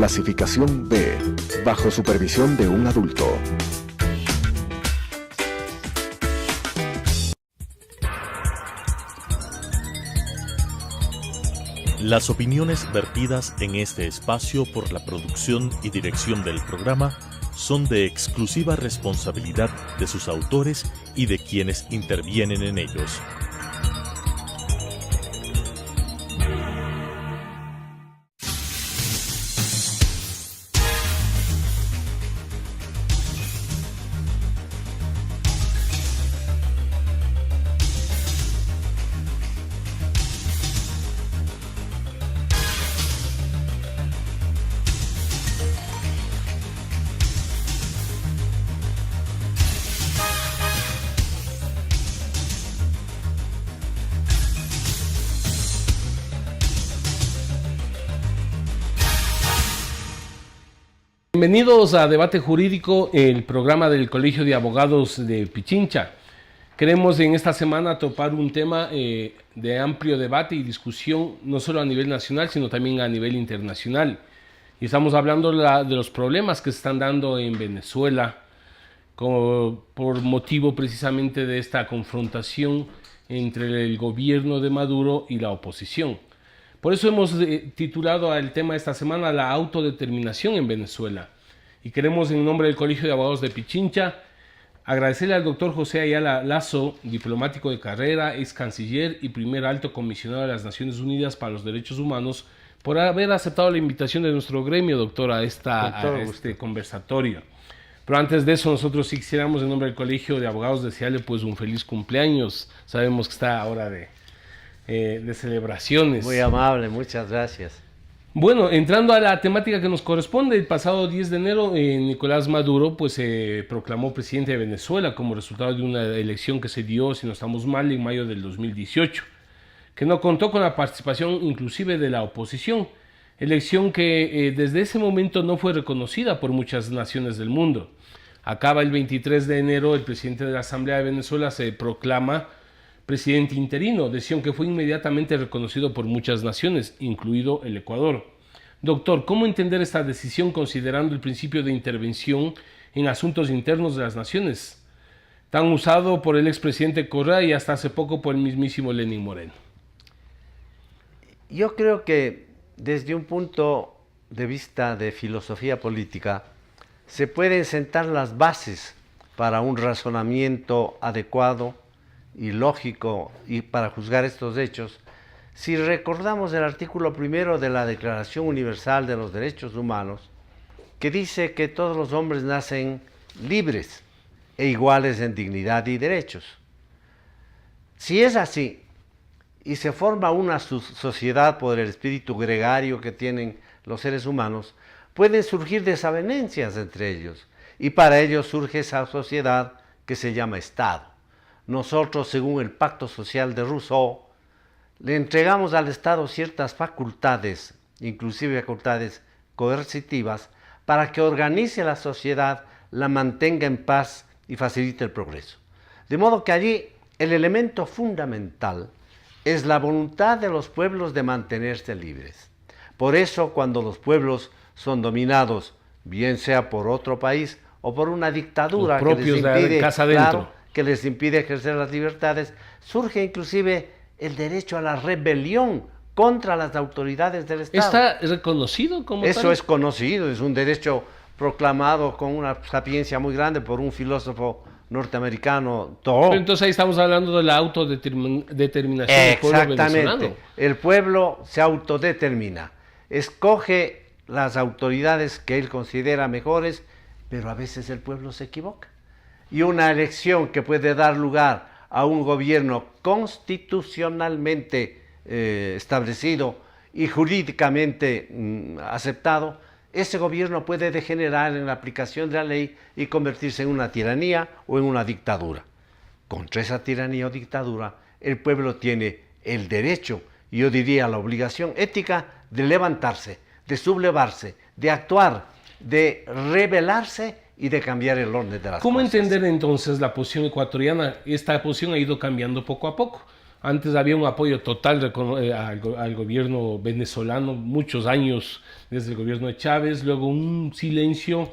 Clasificación B, bajo supervisión de un adulto. Las opiniones vertidas en este espacio por la producción y dirección del programa son de exclusiva responsabilidad de sus autores y de quienes intervienen en ellos. Bienvenidos a Debate Jurídico, el programa del Colegio de Abogados de Pichincha. Queremos en esta semana topar un tema de amplio debate y discusión, no solo a nivel nacional, sino también a nivel internacional. Y estamos hablando de los problemas que se están dando en Venezuela por motivo precisamente de esta confrontación entre el gobierno de Maduro y la oposición. Por eso hemos titulado al tema de esta semana la autodeterminación en Venezuela. Y queremos, en nombre del Colegio de Abogados de Pichincha, agradecerle al doctor José Ayala Lazo, diplomático de carrera, ex canciller y primer alto comisionado de las Naciones Unidas para los Derechos Humanos, por haber aceptado la invitación de nuestro gremio, doctor, a este conversatorio. Pero antes de eso, nosotros sí quisiéramos, en nombre del Colegio de Abogados, desearle pues un feliz cumpleaños. Sabemos que está ahora de celebraciones. Muy amable, muchas gracias. Bueno, entrando a la temática que nos corresponde, el pasado 10 de enero Nicolás Maduro pues se proclamó presidente de Venezuela como resultado de una elección que se dio, si no estamos mal, en mayo del 2018, que no contó con la participación inclusive de la oposición, elección que desde ese momento no fue reconocida por muchas naciones del mundo. Acaba el 23 de enero, el presidente de la Asamblea de Venezuela se proclama presidente interino, decisión que fue inmediatamente reconocido por muchas naciones, incluido el Ecuador. Doctor, ¿cómo entender esta decisión considerando el principio de intervención en asuntos internos de las naciones, tan usado por el expresidente Correa y hasta hace poco por el mismísimo Lenín Moreno? Yo creo que desde un punto de vista de filosofía política se pueden sentar las bases para un razonamiento adecuado y lógico y para juzgar estos hechos, si recordamos el artículo primero de la Declaración Universal de los Derechos Humanos, que dice que todos los hombres nacen libres e iguales en dignidad y derechos. Si es así, y se forma una sociedad por el espíritu gregario que tienen los seres humanos, pueden surgir desavenencias entre ellos, y para ello surge esa sociedad que se llama Estado. Nosotros, según el Pacto Social de Rousseau, le entregamos al Estado ciertas facultades, inclusive facultades coercitivas, para que organice la sociedad, la mantenga en paz y facilite el progreso. De modo que allí el elemento fundamental es la voluntad de los pueblos de mantenerse libres. Por eso, cuando los pueblos son dominados, bien sea por otro país o por una dictadura que les impide, que les impide ejercer las libertades, surge inclusive el derecho a la rebelión contra las autoridades del Estado. ¿Está reconocido como tal? Eso es conocido, es un derecho proclamado con una sapiencia muy grande por un filósofo norteamericano, Thoreau. Entonces ahí estamos hablando de la autodeterminación del pueblo venezolano. Exactamente, el pueblo se autodetermina, escoge las autoridades que él considera mejores, pero a veces el pueblo se equivoca. Y una elección que puede dar lugar a un gobierno constitucionalmente establecido y jurídicamente aceptado, ese gobierno puede degenerar en la aplicación de la ley y convertirse en una tiranía o en una dictadura. Contra esa tiranía o dictadura, el pueblo tiene el derecho, y yo diría la obligación ética, de levantarse, de sublevarse, de actuar, de rebelarse y de cambiar el orden de las cosas. ¿Cómo entender entonces la posición ecuatoriana? Esta posición ha ido cambiando poco a poco. Antes había un apoyo total al gobierno venezolano, muchos años desde el gobierno de Chávez, luego un silencio.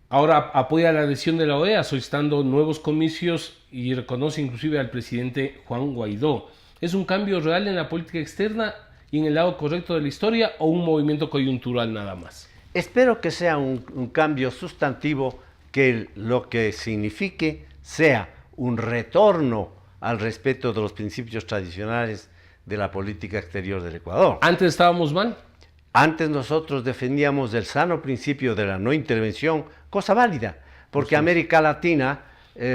Ahora apoya la adhesión de la OEA, solicitando nuevos comicios y reconoce inclusive al presidente Juan Guaidó. ¿Es un cambio real en la política externa y en el lado correcto de la historia o un movimiento coyuntural nada más? Espero que sea un cambio sustantivo, que lo que signifique sea un retorno al respeto de los principios tradicionales de la política exterior del Ecuador. ¿Antes estábamos mal? Antes nosotros defendíamos el sano principio de la no intervención, cosa válida, porque América Latina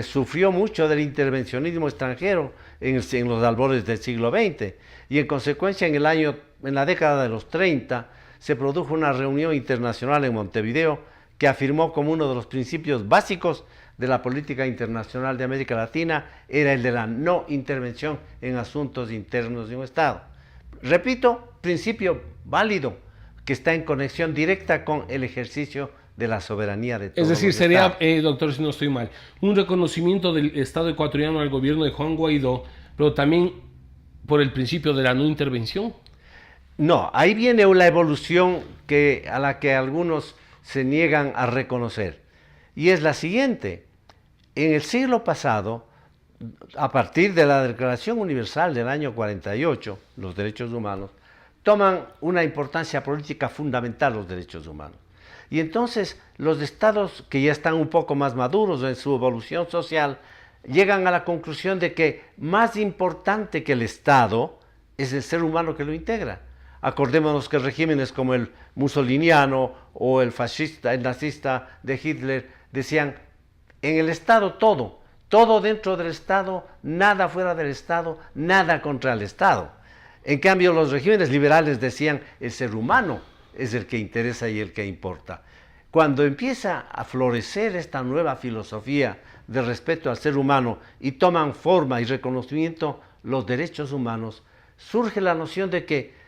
sufrió mucho del intervencionismo extranjero en los albores del siglo XX, y en consecuencia en la década de los 30 se produjo una reunión internacional en Montevideo que afirmó como uno de los principios básicos de la política internacional de América Latina era el de la no intervención en asuntos internos de un Estado. Repito, principio válido que está en conexión directa con el ejercicio de la soberanía de todos. Es decir, los sería, estados. doctor, si no estoy mal, un reconocimiento del Estado ecuatoriano al gobierno de Juan Guaidó, pero también por el principio de la no intervención. No, ahí viene la evolución a la que algunos se niegan a reconocer. Y es la siguiente. En el siglo pasado, a partir de la Declaración Universal del año 48, los derechos humanos, toman una importancia política fundamental los derechos humanos. Y entonces los estados que ya están un poco más maduros en su evolución social, llegan a la conclusión de que más importante que el Estado es el ser humano que lo integra. Acordémonos que regímenes como el musoliniano o el fascista, el nazista de Hitler, decían, en el Estado todo dentro del Estado, nada fuera del Estado, nada contra el Estado. En cambio, los regímenes liberales decían, el ser humano es el que interesa y el que importa. Cuando empieza a florecer esta nueva filosofía de respeto al ser humano y toman forma y reconocimiento los derechos humanos, surge la noción de que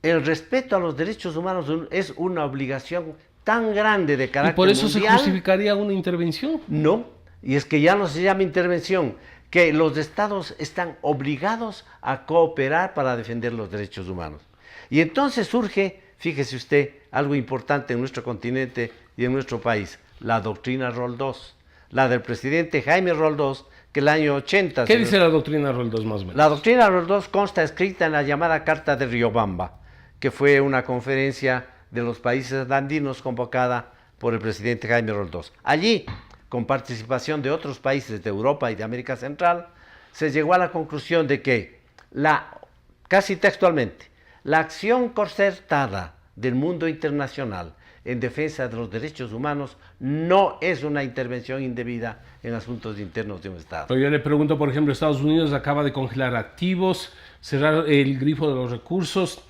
el respeto a los derechos humanos es una obligación tan grande de carácter mundial. ¿Y por eso se justificaría una intervención? No, y es que ya no se llama intervención, que los estados están obligados a cooperar para defender los derechos humanos. Y entonces surge, fíjese usted, algo importante en nuestro continente y en nuestro país, la doctrina Roldós, la del presidente Jaime Roldós, que el año 80... ¿Qué dice la doctrina Roldós más o menos? La doctrina Roldós consta escrita en la llamada Carta de Riobamba, que fue una conferencia de los países andinos convocada por el presidente Jaime Roldós. Allí, con participación de otros países de Europa y de América Central, se llegó a la conclusión de que, casi textualmente, la acción concertada del mundo internacional en defensa de los derechos humanos no es una intervención indebida en asuntos internos de un Estado. Pero yo le pregunto, por ejemplo, Estados Unidos acaba de congelar activos, cerrar el grifo de los recursos.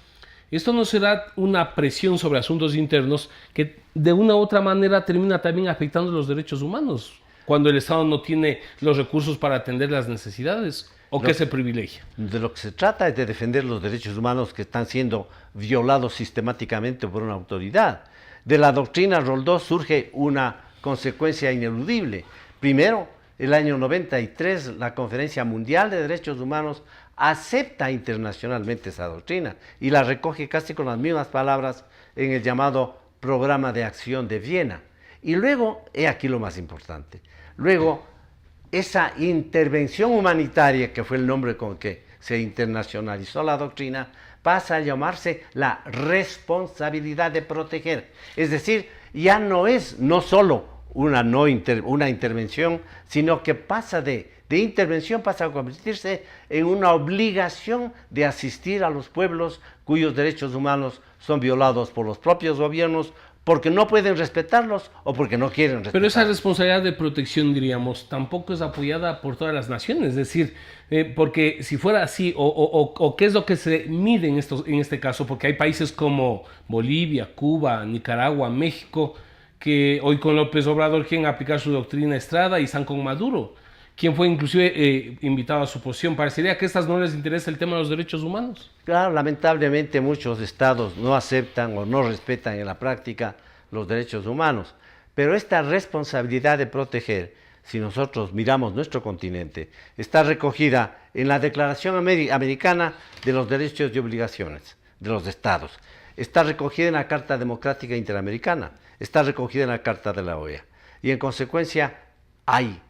¿Esto no será una presión sobre asuntos internos que de una u otra manera termina también afectando los derechos humanos cuando el Estado no tiene los recursos para atender las necesidades? ¿O qué se privilegia? De lo que se trata es de defender los derechos humanos que están siendo violados sistemáticamente por una autoridad. De la doctrina Roldós surge una consecuencia ineludible. Primero, el año 93, la Conferencia Mundial de Derechos Humanos acepta internacionalmente esa doctrina y la recoge casi con las mismas palabras en el llamado Programa de Acción de Viena. Y luego, he aquí lo más importante, luego esa intervención humanitaria, que fue el nombre con que se internacionalizó la doctrina, pasa a llamarse la responsabilidad de proteger. Es decir, ya no solo una intervención, sino que pasa de intervención pasa a convertirse en una obligación de asistir a los pueblos cuyos derechos humanos son violados por los propios gobiernos porque no pueden respetarlos o porque no quieren respetarlos. Pero esa responsabilidad de protección, diríamos, tampoco es apoyada por todas las naciones. Es decir, porque si fuera así, o qué es lo que se mide en este caso, porque hay países como Bolivia, Cuba, Nicaragua, México, que hoy con López Obrador quieren aplicar su doctrina Estrada y están con Maduro, quien fue inclusive invitado a su posición. Parecería que a estas no les interesa el tema de los derechos humanos. Claro, lamentablemente muchos estados no aceptan o no respetan en la práctica los derechos humanos, pero esta responsabilidad de proteger si nosotros miramos nuestro continente, está recogida en la Declaración Americana de los Derechos y Obligaciones de los Estados, está recogida en la Carta Democrática Interamericana, está recogida en la Carta de la OEA. Y en consecuencia hay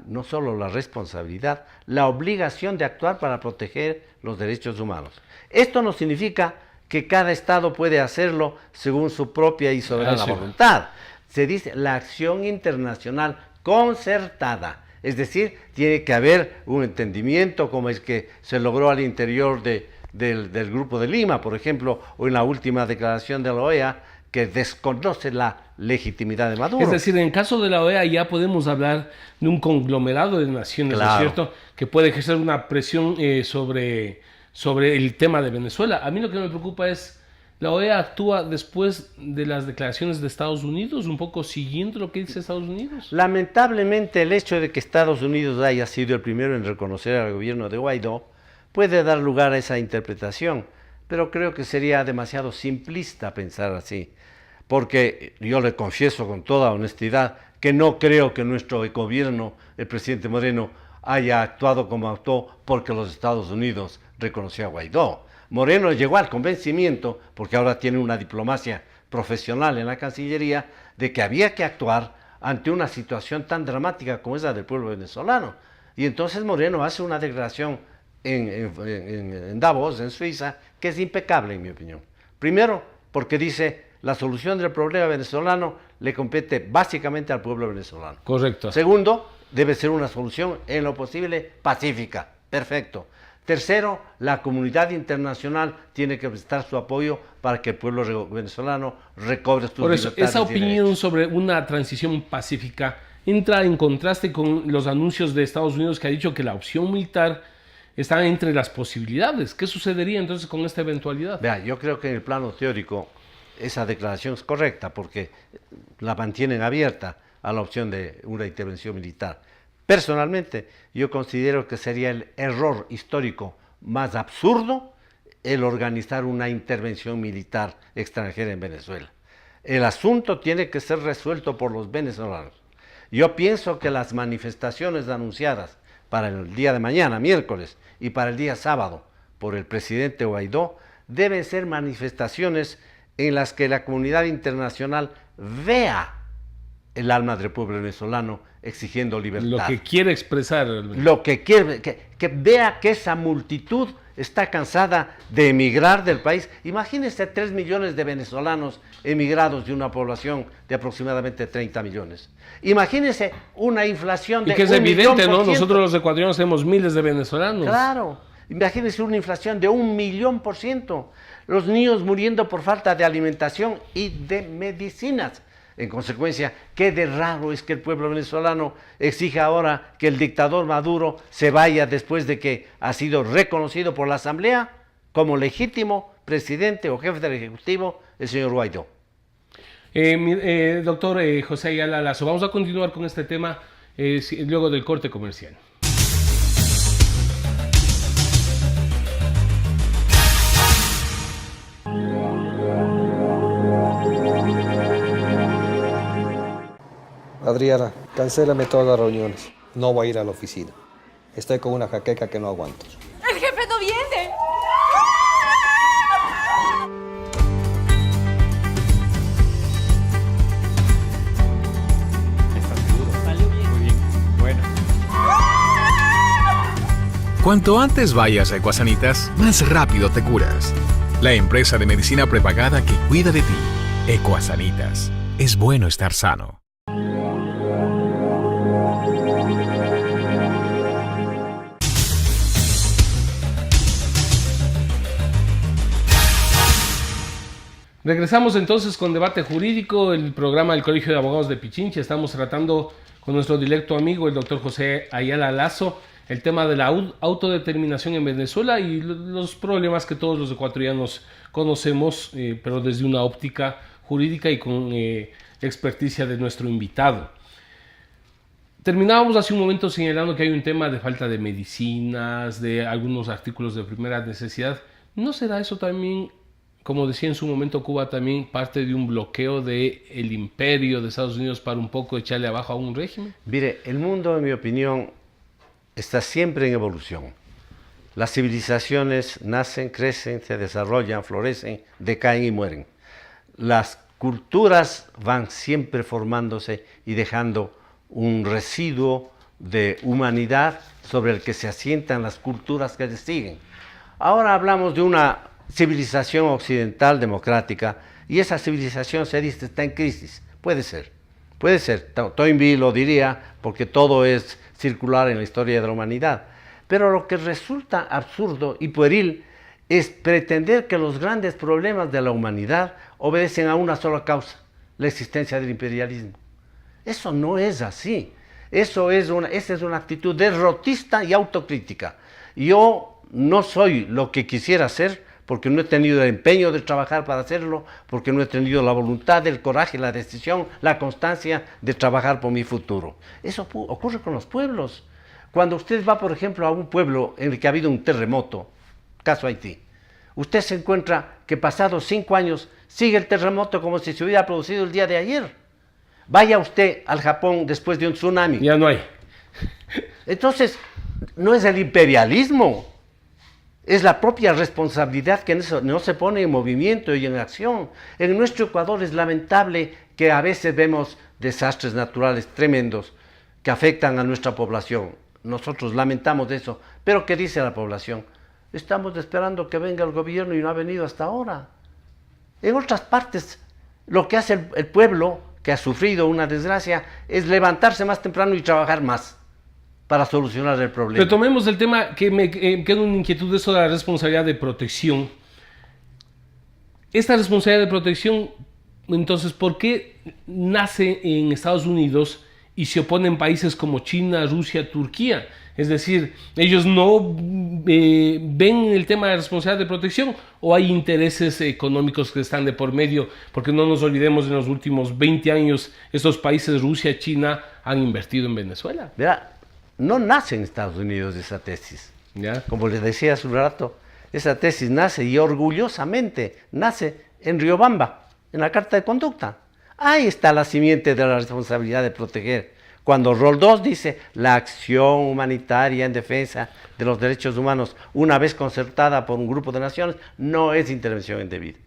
no solo la responsabilidad, la obligación de actuar para proteger los derechos humanos. Esto no significa que cada Estado puede hacerlo según su propia y soberana voluntad. Se dice la acción internacional concertada, es decir, tiene que haber un entendimiento como el que se logró al interior del Grupo de Lima, por ejemplo, o en la última declaración de la OEA, que desconoce la legitimidad de Maduro. Es decir, en el caso de la OEA ya podemos hablar de un conglomerado de naciones, ¿no es cierto?, que puede ejercer una presión sobre el tema de Venezuela. A mí lo que me preocupa es, ¿la OEA actúa después de las declaraciones de Estados Unidos, un poco siguiendo lo que dice Estados Unidos? Lamentablemente, el hecho de que Estados Unidos haya sido el primero en reconocer al gobierno de Guaidó puede dar lugar a esa interpretación, pero creo que sería demasiado simplista pensar así, porque yo le confieso con toda honestidad que no creo que nuestro gobierno, el presidente Moreno, haya actuado como actuó porque los Estados Unidos reconoció a Guaidó. Moreno llegó al convencimiento, porque ahora tiene una diplomacia profesional en la Cancillería, de que había que actuar ante una situación tan dramática como esa del pueblo venezolano. Y entonces Moreno hace una declaración en Davos, en Suiza, que es impecable en mi opinión. Primero, porque dice, la solución del problema venezolano le compete básicamente al pueblo venezolano. Correcto. Segundo, debe ser una solución en lo posible pacífica. Perfecto. Tercero, la comunidad internacional tiene que prestar su apoyo para que el pueblo venezolano recobre sus libertades. Por eso, esa opinión sobre una transición pacífica entra en contraste con los anuncios de Estados Unidos, que ha dicho que la opción militar está entre las posibilidades. ¿Qué sucedería entonces con esta eventualidad? Vea, yo creo que en el plano teórico esa declaración es correcta porque la mantienen abierta a la opción de una intervención militar. Personalmente, yo considero que sería el error histórico más absurdo el organizar una intervención militar extranjera en Venezuela. El asunto tiene que ser resuelto por los venezolanos. Yo pienso que las manifestaciones anunciadas para el día de mañana, miércoles, y para el día sábado, por el presidente Guaidó, deben ser manifestaciones en las que la comunidad internacional vea el alma del pueblo venezolano exigiendo libertad. Lo que quiere expresar. Lo que quiere, que vea que esa multitud está cansada de emigrar del país. Imagínense 3 millones de venezolanos emigrados de una población de aproximadamente 30 millones. Imagínense una inflación de 1 millón. Y que es evidente, ¿no? Nosotros los ecuatorianos tenemos miles de venezolanos. Claro. Imagínense una inflación de 1 millón %. Los niños muriendo por falta de alimentación y de medicinas. En consecuencia, qué de raro es que el pueblo venezolano exija ahora que el dictador Maduro se vaya después de que ha sido reconocido por la Asamblea como legítimo presidente o jefe del Ejecutivo, el señor Guaidó. Doctor José Ayala Lazo, vamos a continuar con este tema luego del corte comercial. Adriana, cancélame todas las reuniones. No voy a ir a la oficina. Estoy con una jaqueca que no aguanto. ¡El jefe no viene! ¿Estás seguro? Salió bien. Muy bien. Bueno. Cuanto antes vayas a Ecuasanitas, más rápido te curas. La empresa de medicina prepagada que cuida de ti. Ecuasanitas. Es bueno estar sano. Regresamos entonces con Debate Jurídico, el programa del Colegio de Abogados de Pichincha. Estamos tratando con nuestro directo amigo, el doctor José Ayala Lazo, el tema de la autodeterminación en Venezuela y los problemas que todos los ecuatorianos conocemos, pero desde una óptica jurídica y con experticia de nuestro invitado. Terminábamos hace un momento señalando que hay un tema de falta de medicinas, de algunos artículos de primera necesidad. ¿No será eso también como decía en su momento Cuba también, parte de un bloqueo del imperio de Estados Unidos para un poco echarle abajo a un régimen? Mire, el mundo, en mi opinión, está siempre en evolución. Las civilizaciones nacen, crecen, se desarrollan, florecen, decaen y mueren. Las culturas van siempre formándose y dejando un residuo de humanidad sobre el que se asientan las culturas que les siguen. Ahora hablamos de una civilización occidental democrática y esa civilización se dice está en crisis. Puede ser. Toynbee lo diría porque todo es circular en la historia de la humanidad. Pero lo que resulta absurdo y pueril es pretender que los grandes problemas de la humanidad obedecen a una sola causa, la existencia del imperialismo. Eso no es así. Esa es una actitud derrotista y autocrítica. Yo no soy lo que quisiera ser porque no he tenido el empeño de trabajar para hacerlo, porque no he tenido la voluntad, el coraje, la decisión, la constancia de trabajar por mi futuro. Eso ocurre con los pueblos. Cuando usted va, por ejemplo, a un pueblo en el que ha habido un terremoto, caso Haití, usted se encuentra que pasados 5 años sigue el terremoto como si se hubiera producido el día de ayer. Vaya usted al Japón después de un tsunami. Ya no hay. Entonces, no es el imperialismo, es la propia responsabilidad que no se pone en movimiento y en acción. En nuestro Ecuador es lamentable que a veces vemos desastres naturales tremendos que afectan a nuestra población. Nosotros lamentamos eso, pero ¿qué dice la población? Estamos esperando que venga el gobierno y no ha venido hasta ahora. En otras partes, lo que hace el pueblo que ha sufrido una desgracia es levantarse más temprano y trabajar más para solucionar el problema. Retomemos el tema que me queda una inquietud de eso de la responsabilidad de protección. Esta responsabilidad de protección, entonces, ¿por qué nace en Estados Unidos y se opone en países como China, Rusia, Turquía? Es decir, ¿ellos no ven el tema de responsabilidad de protección o hay intereses económicos que están de por medio? Porque no nos olvidemos, en los últimos 20 años, estos países, Rusia, China, han invertido en Venezuela. Verá, no nace en Estados Unidos esa tesis. ¿Ya? Como les decía hace un rato, esa tesis nace y orgullosamente nace en Riobamba, en la Carta de Conducta. Ahí está la simiente de la responsabilidad de proteger. Cuando Roldós dice la acción humanitaria en defensa de los derechos humanos, una vez concertada por un grupo de naciones, no es intervención indebida.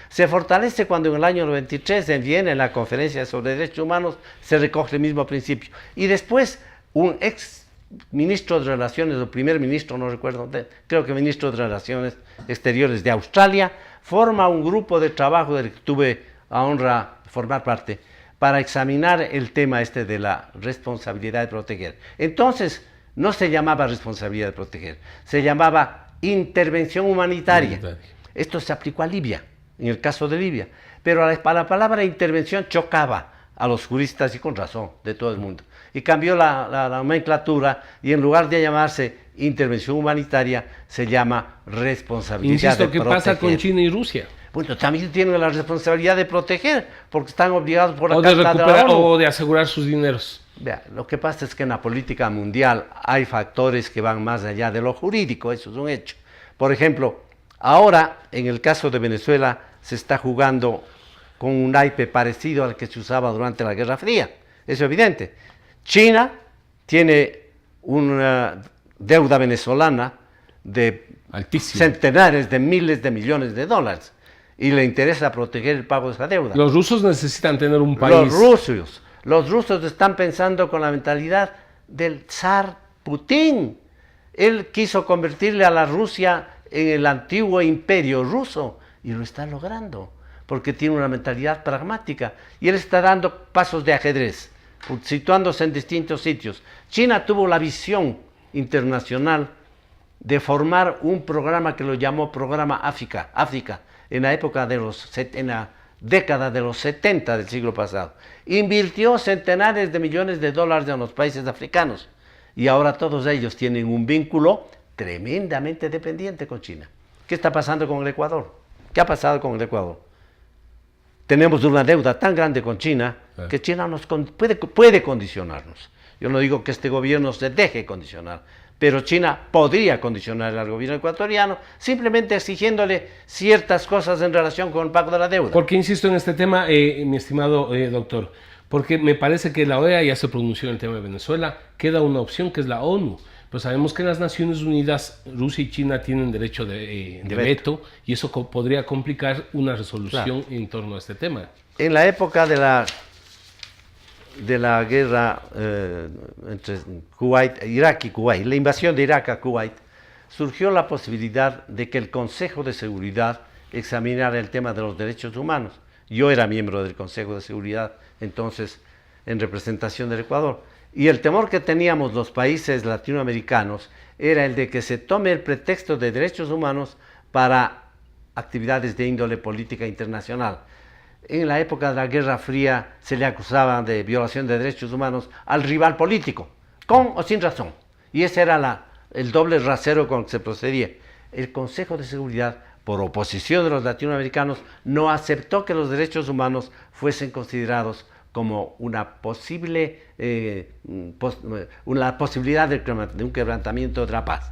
Se fortalece cuando en el año 93 en Viena, en la Conferencia sobre Derechos Humanos, se recoge el mismo principio. Y después un ex ministro de Relaciones, o primer ministro, no recuerdo, creo que ministro de Relaciones Exteriores de Australia, forma un grupo de trabajo del que tuve a honra formar parte, para examinar el tema este de la responsabilidad de proteger. Entonces, no se llamaba responsabilidad de proteger, se llamaba intervención humanitaria. Esto se aplicó a Libia, en el caso de Libia, pero la palabra intervención chocaba a los juristas y con razón de todo el mundo. Y cambió la nomenclatura y en lugar de llamarse intervención humanitaria, se llama responsabilidad de proteger. ¿Qué pasa con China y Rusia? Bueno, también tienen la responsabilidad de proteger, porque están obligados por la Carta de la ONU. O de asegurar sus dineros. Vea, lo que pasa es que en la política mundial hay factores que van más allá de lo jurídico, eso es un hecho. Por ejemplo, ahora, en el caso de Venezuela, se está jugando con un naipe parecido al que se usaba durante la Guerra Fría, eso es evidente. China tiene una deuda venezolana de altísima, centenares de miles de millones de dólares. Y le interesa proteger el pago de esa deuda. Los rusos necesitan tener un país. Los rusos están pensando con la mentalidad del zar Putin. Él quiso convertirle a la Rusia en el antiguo imperio ruso y lo está logrando porque tiene una mentalidad pragmática y él está dando pasos de ajedrez, situándose en distintos sitios. China tuvo la visión internacional de formar un programa que lo llamó Programa África, en la época en la década de los 70 del siglo pasado. Invirtió centenares de millones de dólares en los países africanos y ahora todos ellos tienen un vínculo tremendamente dependiente con China. ¿Qué está pasando con el Ecuador? ¿Qué ha pasado con el Ecuador? Tenemos una deuda tan grande con China que China puede condicionarnos. Yo no digo que este gobierno se deje condicionar, pero China podría condicionar al gobierno ecuatoriano simplemente exigiéndole ciertas cosas en relación con el pago de la deuda. ¿Por qué insisto en este tema, mi estimado doctor? Porque me parece que la OEA ya se pronunció en el tema de Venezuela, queda una opción que es la ONU. Pues sabemos que en las Naciones Unidas Rusia y China tienen derecho de veto y eso podría complicar una resolución en torno a este tema. En la época de la guerra entre Irak y Kuwait, la invasión de Irak a Kuwait, surgió la posibilidad de que el Consejo de Seguridad examinara el tema de los derechos humanos. Yo era miembro del Consejo de Seguridad, entonces, en representación del Ecuador. Y el temor que teníamos los países latinoamericanos era el de que se tome el pretexto de derechos humanos para actividades de índole política internacional. En la época de la Guerra Fría se le acusaba de violación de derechos humanos al rival político, con o sin razón. Y ese era el doble rasero con el que se procedía. El Consejo de Seguridad, por oposición de los latinoamericanos, no aceptó que los derechos humanos fuesen considerados como una posible una posibilidad de un quebrantamiento de la paz.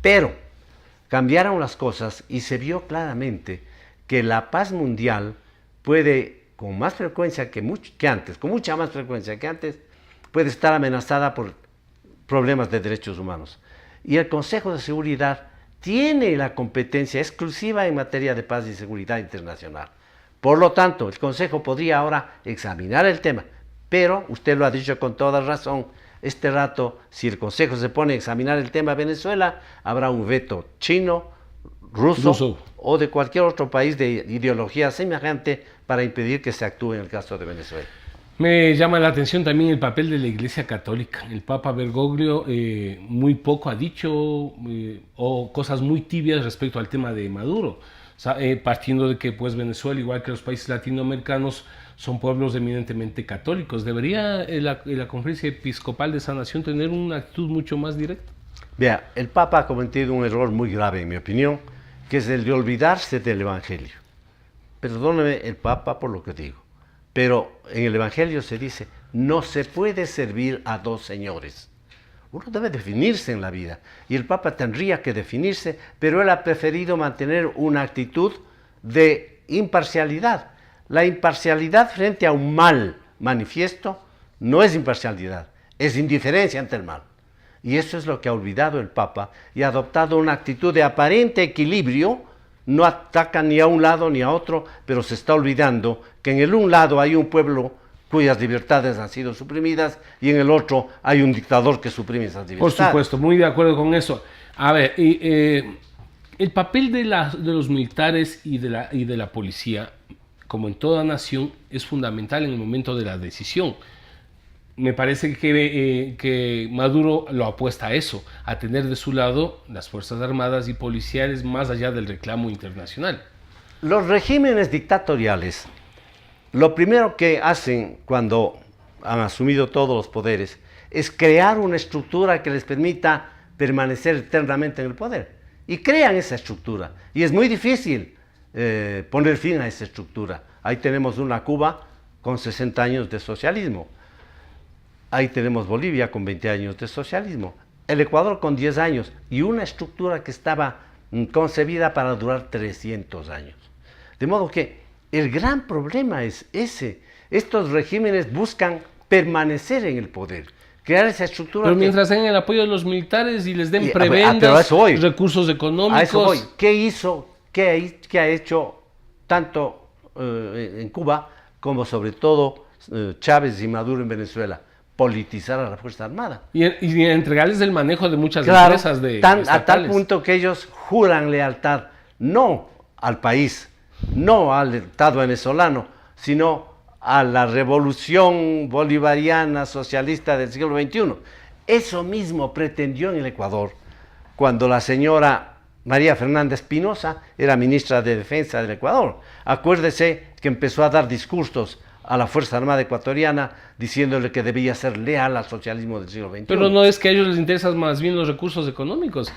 Pero cambiaron las cosas y se vio claramente que la paz mundial puede, con más frecuencia que antes, con mucha más frecuencia que antes, puede estar amenazada por problemas de derechos humanos. Y el Consejo de Seguridad tiene la competencia exclusiva en materia de paz y seguridad internacional. Por lo tanto, el Consejo podría ahora examinar el tema, pero usted lo ha dicho con toda razón, este rato, si el Consejo se pone a examinar el tema de Venezuela, habrá un veto chino, ruso o de cualquier otro país de ideología semejante para impedir que se actúe en el caso de Venezuela. Me llama la atención también el papel de la Iglesia Católica. El Papa Bergoglio muy poco ha dicho o cosas muy tibias respecto al tema de Maduro. Partiendo de que pues Venezuela, igual que los países latinoamericanos, son pueblos eminentemente católicos. ¿Debería la Conferencia Episcopal de esa nación tener una actitud mucho más directa? Vea, el Papa ha cometido un error muy grave, en mi opinión, que es el de olvidarse del Evangelio. Perdóneme el Papa por lo que digo, pero en el Evangelio se dice, no se puede servir a dos señores. Uno debe definirse en la vida, y el Papa tendría que definirse, pero él ha preferido mantener una actitud de imparcialidad. La imparcialidad frente a un mal manifiesto no es imparcialidad, es indiferencia ante el mal. Y eso es lo que ha olvidado el Papa, y ha adoptado una actitud de aparente equilibrio, no ataca ni a un lado ni a otro, pero se está olvidando que en el un lado hay un pueblo cuyas libertades han sido suprimidas, y en el otro hay un dictador que suprime esas libertades. Por supuesto, muy de acuerdo con eso. A ver, el papel de los militares y de la policía, como en toda nación, es fundamental en el momento de la decisión. Me parece que Maduro lo apuesta a eso, a tener de su lado las Fuerzas Armadas y policiales más allá del reclamo internacional. Los regímenes dictatoriales, lo primero que hacen cuando han asumido todos los poderes es crear una estructura que les permita permanecer eternamente en el poder. Y crean esa estructura. Y es muy difícil poner fin a esa estructura. Ahí tenemos una Cuba con 60 años de socialismo. Ahí tenemos Bolivia con 20 años de socialismo. El Ecuador con 10 años. Y una estructura que estaba concebida para durar 300 años. De modo que el gran problema es ese. Estos regímenes buscan permanecer en el poder, crear esa estructura. Pero mientras tengan el apoyo de los militares y les den prebendas, recursos económicos. A eso voy. ¿Qué ha hecho tanto en Cuba como sobre todo Chávez y Maduro en Venezuela? Politizar a la Fuerza Armada. Y entregarles el manejo de muchas empresas a tal punto que ellos juran lealtad no al país, no al Estado venezolano, sino a la revolución bolivariana socialista del siglo XXI. Eso mismo pretendió en el Ecuador cuando la señora María Fernanda Espinosa era ministra de Defensa del Ecuador. Acuérdese que empezó a dar discursos a la Fuerza Armada Ecuatoriana diciéndole que debía ser leal al socialismo del siglo XXI. Pero no es que a ellos les interesan más bien los recursos económicos.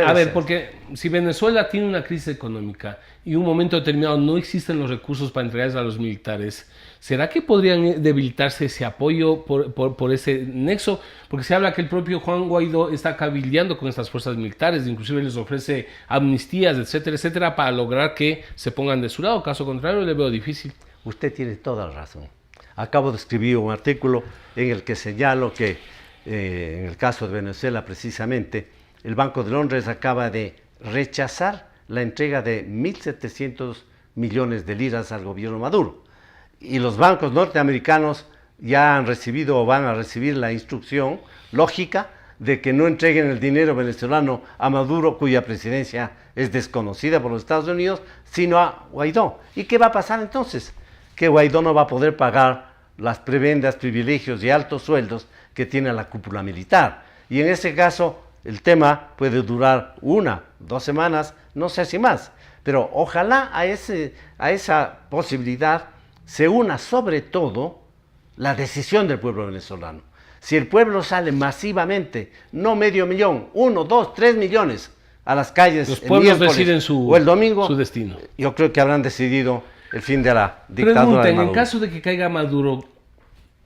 A ver, porque si Venezuela tiene una crisis económica y en un momento determinado no existen los recursos para entregarles a los militares, ¿será que podrían debilitarse ese apoyo por ese nexo? Porque se habla que el propio Juan Guaidó está cabildeando con estas fuerzas militares, inclusive les ofrece amnistías, etcétera, etcétera, para lograr que se pongan de su lado. Caso contrario, le veo difícil. Usted tiene toda la razón. Acabo de escribir un artículo en el que señalo que en el caso de Venezuela precisamente, el Banco de Londres acaba de rechazar la entrega de 1.700 millones de liras al gobierno Maduro. Y los bancos norteamericanos ya han recibido o van a recibir la instrucción lógica de que no entreguen el dinero venezolano a Maduro, cuya presidencia es desconocida por los Estados Unidos, sino a Guaidó. ¿Y qué va a pasar entonces? Que Guaidó no va a poder pagar las prebendas, privilegios y altos sueldos que tiene la cúpula militar. Y en ese caso, el tema puede durar 1, 2 semanas, no sé si más. Pero ojalá a esa posibilidad se una sobre todo la decisión del pueblo venezolano. Si el pueblo sale masivamente, no medio millón, 1, 2, 3 millones a las calles los pueblos deciden o el domingo, su destino. Yo creo que habrán decidido el fin de la dictadura de Maduro. En caso de que caiga Maduro,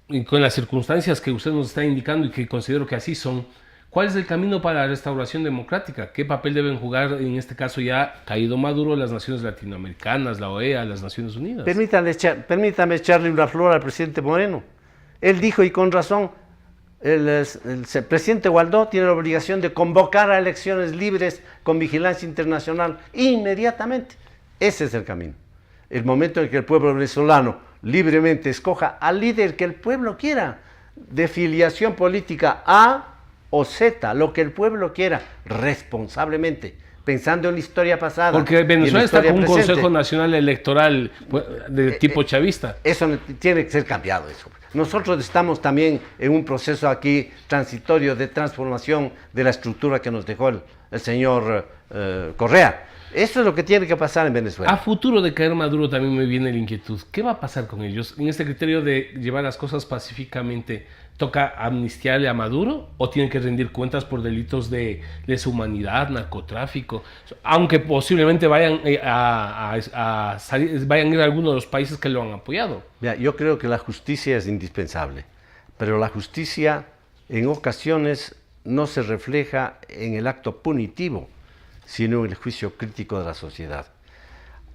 y con las circunstancias que usted nos está indicando y que considero que así son, ¿cuál es el camino para la restauración democrática? ¿Qué papel deben jugar, en este caso ya caído Maduro, las naciones latinoamericanas, la OEA, las Naciones Unidas? Permítame echarle una flor al presidente Moreno. Él dijo, y con razón, el presidente Guaidó tiene la obligación de convocar a elecciones libres con vigilancia internacional inmediatamente. Ese es el camino. El momento en que el pueblo venezolano libremente escoja al líder que el pueblo quiera, de filiación política A o Z, lo que el pueblo quiera, responsablemente, pensando en la historia pasada. Porque Venezuela está con un presente. Consejo Nacional Electoral de tipo chavista. Eso tiene que ser cambiado. Eso. Nosotros estamos también en un proceso aquí transitorio de transformación de la estructura que nos dejó el señor Correa. Eso es lo que tiene que pasar en Venezuela. A futuro de caer Maduro también me viene la inquietud. ¿Qué va a pasar con ellos? En este criterio de llevar las cosas pacíficamente, ¿toca amnistiarle a Maduro o tienen que rendir cuentas por delitos de lesa humanidad, narcotráfico? Aunque posiblemente vayan a ir a alguno de los países que lo han apoyado. Mira, yo creo que la justicia es indispensable, pero la justicia en ocasiones no se refleja en el acto punitivo, sino en el juicio crítico de la sociedad.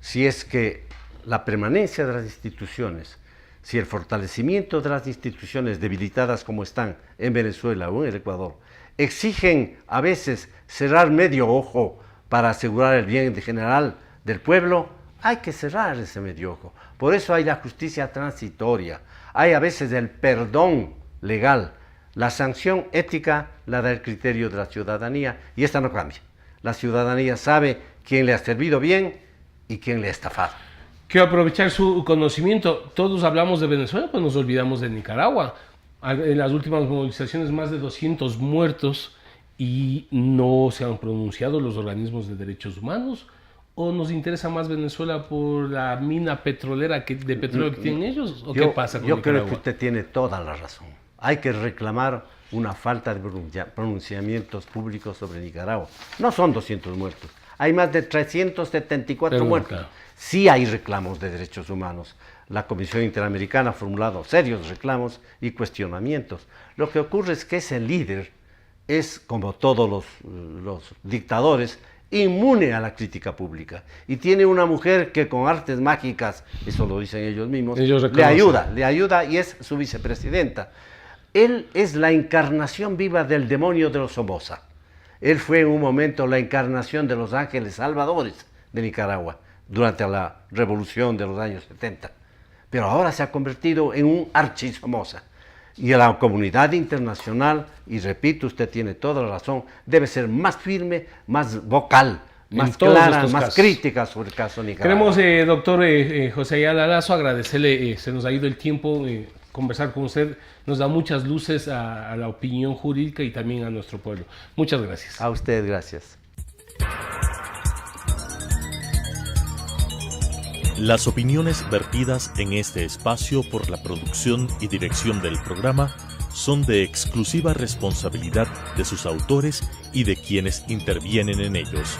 Si es que la permanencia de las instituciones, si el fortalecimiento de las instituciones debilitadas como están en Venezuela o en el Ecuador, exigen a veces cerrar medio ojo para asegurar el bien general del pueblo, hay que cerrar ese medio ojo. Por eso hay la justicia transitoria, hay a veces el perdón legal, la sanción ética la da el criterio de la ciudadanía y esta no cambia. La ciudadanía sabe quién le ha servido bien y quién le ha estafado. Quiero aprovechar su conocimiento. Todos hablamos de Venezuela, pues nos olvidamos de Nicaragua. En las últimas movilizaciones, más de 200 muertos y no se han pronunciado los organismos de derechos humanos. ¿O nos interesa más Venezuela por la mina petrolera de petróleo que tienen ellos? ¿O qué pasa con Nicaragua? Yo creo que usted tiene toda la razón. Hay que reclamar una falta de pronunciamientos públicos sobre Nicaragua. No son 200 muertos, hay más de 374 muertos. Claro. Sí hay reclamos de derechos humanos. La Comisión Interamericana ha formulado serios reclamos y cuestionamientos. Lo que ocurre es que ese líder es, como todos los dictadores, inmune a la crítica pública. Y tiene una mujer que con artes mágicas, eso lo dicen ellos mismos, le ayuda y es su vicepresidenta. Él es la encarnación viva del demonio de los Somoza. Él fue en un momento la encarnación de los ángeles salvadores de Nicaragua durante la revolución de los años 70. Pero ahora se ha convertido en un archi-Somoza. Y la comunidad internacional, y repito, usted tiene toda la razón, debe ser más firme, más vocal, más clara, más crítica sobre el caso Nicaragua. Queremos, doctor José Ayala Lazo, agradecerle, se nos ha ido el tiempo, conversar con usted nos da muchas luces a la opinión jurídica y también a nuestro pueblo. Muchas gracias. A usted, gracias. Las opiniones vertidas en este espacio por la producción y dirección del programa son de exclusiva responsabilidad de sus autores y de quienes intervienen en ellos.